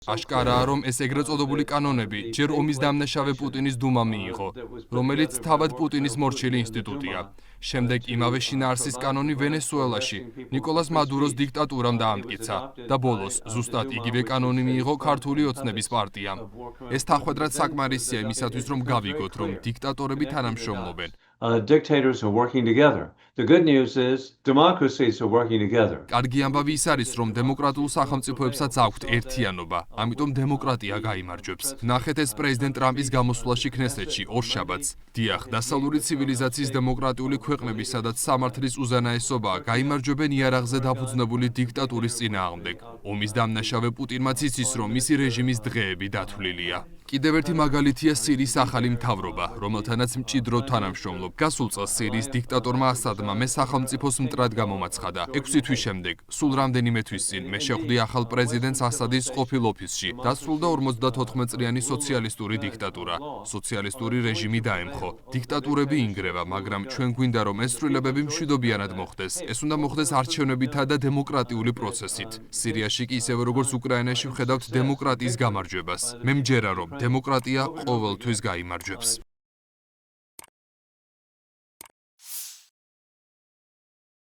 აშკარაა, რომ ეს ეგრეთ წოდებული კანონები ჯერ ომის დამნაშავე პუტინის დუმამ მიიღო, რომელიც თავად პუტინის მორჩილი ინსტიტუტია. შემდეგ იმავე შინაარსის კანონი ვენესუელაში ნიკოლას მადუროს დიქტატურამ დაამტკიცა და ბოლოს ზუსტად იგივე კანონი მიიღო ქართული ოცნების პარტიამ. ეს თახვედრად საკმარისია იმისათვის, რომ გავიგოთ, რომ დიქტატორები თანამშრომლობენ. Dictators are working together. The good news is democracies are working together. კარგი ამბავი ის არის, რომ დემოკრატიულ სახელმწიფოებსაც აქვთ ერთიანობა, ამიტომ დემოკრატია გაიმარჯვებს. ნახეთ ეს პრეზიდენტ ტრამპის გამოსვლაში ქნესეთში ორშაბათს. დიახ, დასავლური ცივილიზაციის დემოკრატიული ქვეყნები, სადაც სამართლის უზენაესობაა, გაიმარჯვებენ იარაღზე დაფუძნებული დიქტატურის წინააღმდეგ. ომის დამნაშავე პუტინმაც იცის, რომ მისი რეჟიმის დღეები დათვლილია. კიდევ ერთი მაგალითია სირიის ახალი მთავრობა, რომელთანაც მჭიდროდ თანამშრომლობ. გასულ წელს სირიის დიქტატორმა ასადმა მე სახელმწიფოს მტრად გამომაცხადა. 6 თვის შემდეგ, სულ რამდენიმე თვის წინ, მე შეხვდი ახალ პრეზიდენტს ასადის ყოფილ ოფისში. დასრულდა 54 წლიანი სოციალისტური დიქტატურა. სოციალისტური რეჟიმი დაემხო. დიქტატურები ინგრევა, მაგრამ ჩვენ გვინდა, რომ ეს ცვლილებები მშვიდობიანად მოხდეს. ეს უნდა მოხდეს არჩევნებითა და დემოკრატიული პროცესით. სირიაში კი ისევე როგორც უკრაინაში ვხედავთ დემოკრატიის გამარჯვებას. მე მჯერა, რომ დემოკრატია ყოველთვის გაიმარჯვებს.